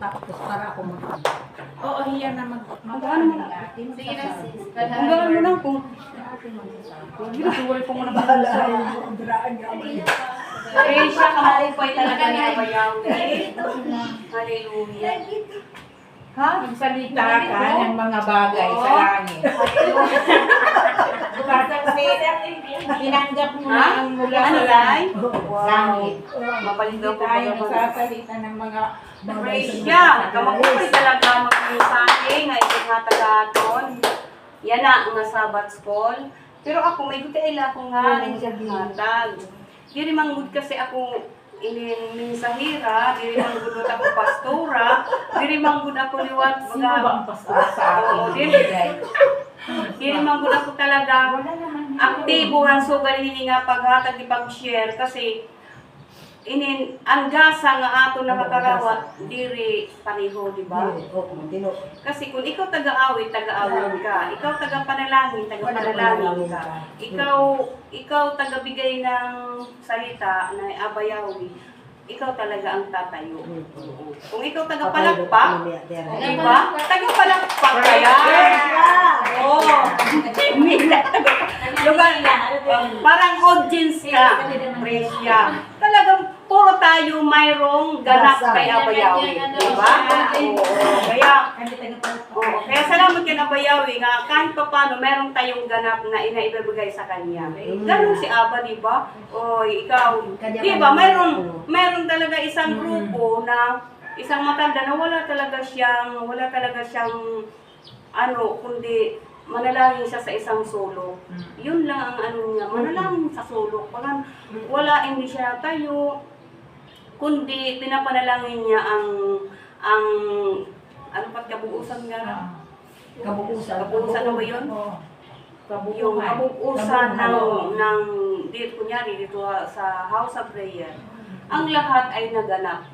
tapos para ako mag. Oo, hiya na Mag-ano mo na? Sige na sis. Hanggang mo lang kung. Ginasuwal ko muna bahala. Eh, siya kamahupay talaga ni Abayaw. Hallelujah. Ha? Magsalita ka ng mga bagay sa langit. Kasi tinanggap mo na ang mula sa langit. Langit. Mapaligaw ko Tayo pa nagsasalita ng mga praise siya. Kamahupay talaga mag-mensahe nga itinatagaton. Yan na nga Sabbath school. Pero ako, may gutay ako nga rin siya hatag. Diri manggod kasi ako ilin mensahera, diri manggod ako pastora, diri manggod ako liwat Sino ba ang pastor sa akin? Oo, diri manggod ako talaga aktibo ang sugal hininga paghatag di pag-share kasi ang gasa nga ato nakakarawat diri pareho, di ba? Kasi kung ikaw taga-awit ka. Ikaw taga-panalangin ka. Ikaw taga-bigay ng salita na abayawi. Ikaw talaga ang tatayo. Kung ikaw taga-palakpak, di ba? Taga-palakpak kaya. Oo. Parang audience ka. Praise siya. Talagang puro tayo mayroong ganap kay Abayawi. Diba? Kaya salamat kay Abayawi nga kahit pa paano meron tayong ganap na inaibibigay sa kanya. Ganun si Aba, diba? O ikaw, diba? Meron talaga isang grupo na isang matanda na wala talaga siyang kundi manalangin siya sa isang sulok. Yun lang ang ano niya, manalangin sa sulok. Parang hindi siya tayo, kundi pinapanalangin niya ang kabuusan nga. Kabuusan na ba yun? Yung kabuusan ng dito sa house of prayer. Ang lahat ay naganap.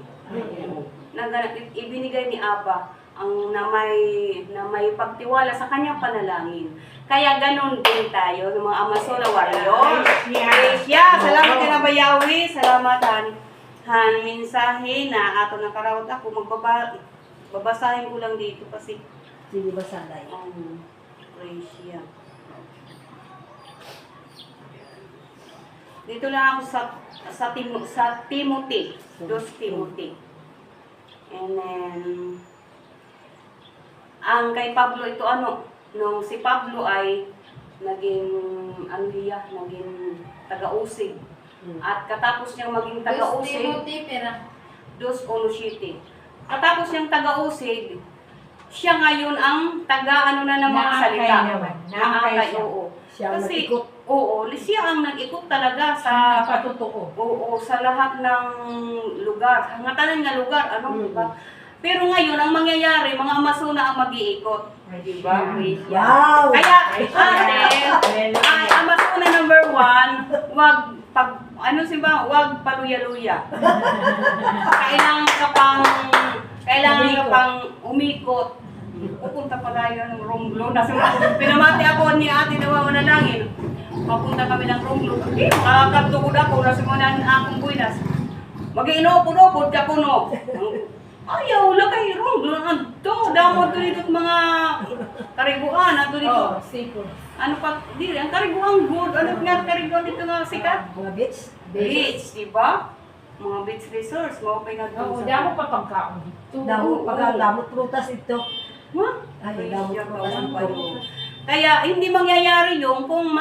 Ibinigay ni Aba ang na may pagtiwala sa kanyang panalangin. Kaya ganun din tayo ng mga Amazona warrior. Yeah. Salamat kay Abayawi. Salamat han mensahe na ato nakarawat ako. Babasahin ko lang dito kasi Sige ba sanday? Praise siya. Dito lang ako sa Timothy. 2 Timothy. And then ang kay Pablo ito nung si Pablo ay naging taga-usig. At katapos niyang maging taga-usig, 2:1. Katapos niyang taga-usig, siya ngayon ang taga-ano na ng mga salita. Naakay, oo. Kasi, siya ang nag-ikot talaga sa patotoo. Oo, sa lahat ng lugar. Hangatanan nga lugar, diba? Pero ngayon, ang mangyayari, mga Amazona ang mag-iikot. Diba? Wow! Kaya, Amazona number 1, wag paluya-luya. Kailangan ka pang umikot. Pupunta pala yun ng Romblon. Pinamati ako ni ate na manalangin. Papunta kami ng Romblon. Makakatugod ako. Nasa mga akong buinas. Mag-inopod-opod ka puno. Ayaw, lakay Romblon. Damo dito mga kariguan. Dito. Ano pa? Ang kariguan good. Ano nga kariguan dito nga sikat? Mga beach? Beach, diba? Mga beach resorts. Mga pinag-doon. Oo, damo pa pagkaon dito. Damot prutas ito. Ay, damot prutas ito. Kaya hindi mangyayari yung kung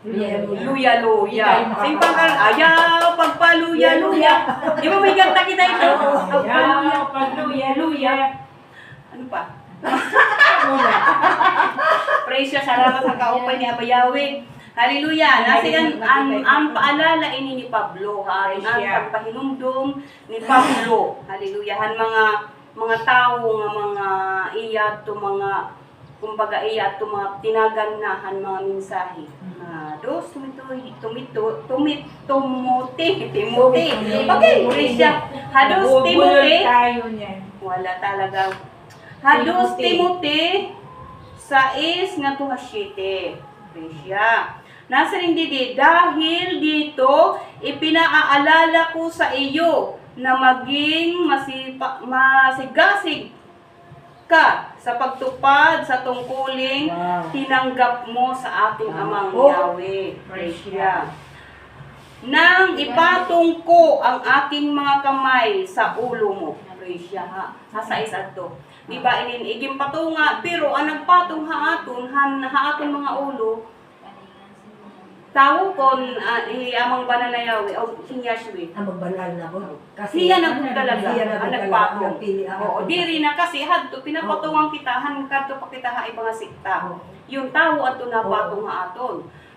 luya-luya. Simpang ayaw, pagpaluya-luya. Di ba may ganta kita ito? Ayaw, pagluya-luya. Ano pa? Praise siya, salamat sa kaupay ni Abayawi. Hallelujah. Nasi ang paalala ini ni Pablo, ang pagpahinumdum ni Pablo. Hallelujah. Mga tao nga mga iyat to mga kumbaga iyat to mga tinaganahan mga mensahe. Timothy. Okay, praise siya. Hados Timothy. Wala talaga. Hados Timothy sa nga tuhasite. Praise siya. Nasa rin dito, dahil dito, ipinaaalala ko sa iyo na maging masigasig ka sa pagtupad sa tungkuling Wow. tinanggap mo sa ating Amang Oh. Yahweh. Praise God. Nang ipatong ko ang aking mga kamay sa ulo mo. Praise God, ha. Sa isa to. Di ba iging patunga, pero ang nagpatong haaton mga ulo, tao kon amang banal na Yahweh o King Yahweh. Ang magbanal na po. Siya na po talaga Siya na po ang talaga nagpatong. ang pili- ang- Oo, diri na kasi hadto pinapatungan kita kadto pa kita ha ibang sikta. Oo. Yung tao ato na patong haaton.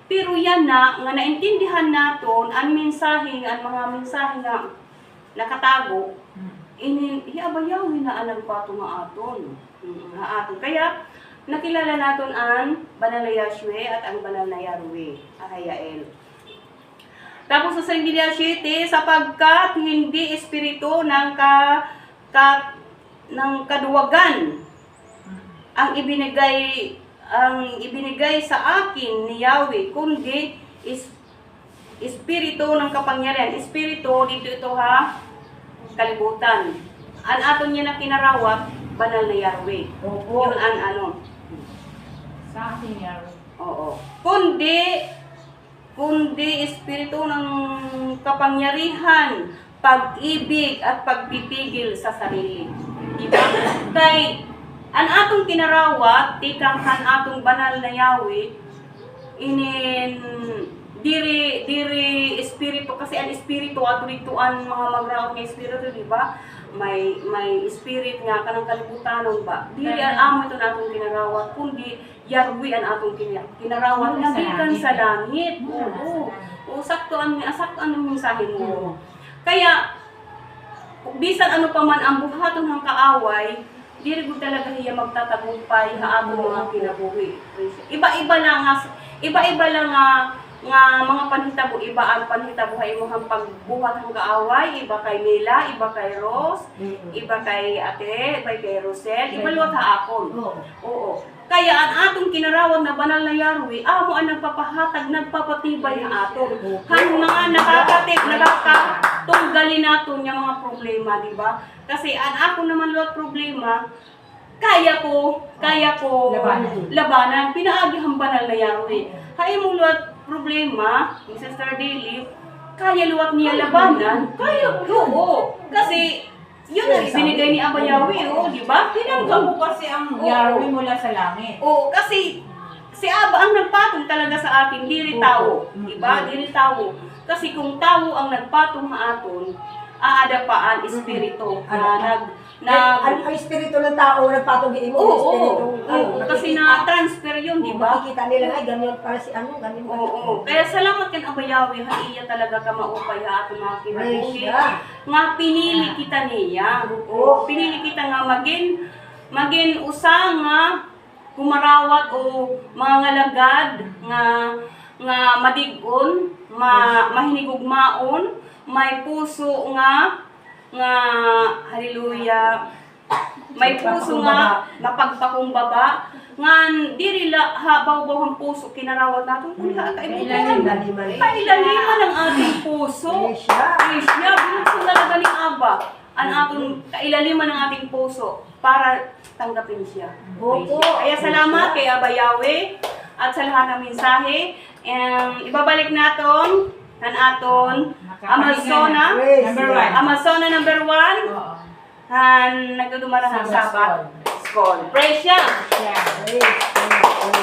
Pero yan na nga naintindihan naton ang mensahe ang mga mensahe nga nakatago hiabayaw na ang nagpatong haaton. Haaton. Kaya nakilala naton ang banal na Yahweh at ang banal na Yahweh, Ahayael. Tapos sa Sanggilya 7, sapagkat hindi espiritu ng ng kaduwagan ang ibinigay sa akin ni Yahweh, kundi espiritu ng kapangyarihan. Espiritu dito ito ha, kalibutan. Ang aton niya na kinarawat, banal na Yahweh. Opo. Yun ang ano. Sa akin yan. Oo. Kundi espiritu ng kapangyarihan, pag-ibig at pagpipigil sa sarili. Diba? Kay ang atong kinarawat, tikang kan atong banal na Yahweh, diri espiritu kasi ang espiritu ato ditoan mga magraot nga espiritu, di ba? May spirit nga kanang kalibutanon ba? Diri ang amo ito natong kinarawat, kundi Yahweh ang atong kinarawat Sa nagikan langit. sa langit. Oo. O sakto ang mensahe mo. Kaya bisan ano pa man ang buhaton ng kaaway, diri gud talaga hiya magtatagumpay sa atong mga kinabuhi. Iba-iba lang nga mga panhitabo, iba ang panhitabuhay mo hang pagbuhat ng kaaway, iba kay Mila, iba kay Rose, iba kay Ate, iba kay Rosel, iba luwat ha akon. Oo. Oo. Kaya ang atong kinarawat na banal na Yahweh, amo ang nagpapahatag, nagpapatibay na aton. Han mga nakakatunggali naton yung mga problema, di ba? Kasi ang ako naman luwat problema, kaya ko labanan. Pinaagi ang banal na Yahweh. Kaya mo luwat problema, ni Sister Daily, kaya luwat niya labanan. Kaya oo. Kasi yun ang ibinigay ni Aba Yahweh, di ba? Tinanggap mo kasi ang Yahweh mula sa langit. Oo, kasi si Aba ang nagpatong talaga sa atin, diri tao, di ba? Diri tao. Kasi kung tao ang nagpatong sa aton, aada pa ang espiritu na Ang espiritu ng tao nagpatong imo espiritu. kasi na-transfer yun, di ba? Makikita nila ay ganyan para si ano, ganyan. Oo. Kaya salamat kan Aba Yahweh, iya talaga ka maupay ha ato mga kinabuhi. Praise God. Nga pinili kita niya. Oo, pinili kita nga magin usa nga kumarawat o mga ngalagad nga madig-on, mahinigugmaon, may puso nga hallelujah, may puso nga mapagpakumbaba nga diri habaw-baw ang puso kinarawat naton kun kailaliman ang ating puso. Krishna, binuksan talaga ni Aba ang atong kailaliman ng ating puso para tanggapin siya. Opo. Kaya salamat kay Aba Yahweh at sa lahat ng mensahe. Ibabalik naton ang aton Amazona number 1 Oo. nagdudumara ng Sabat. Skol. Praise siya. Yeah. Praise God.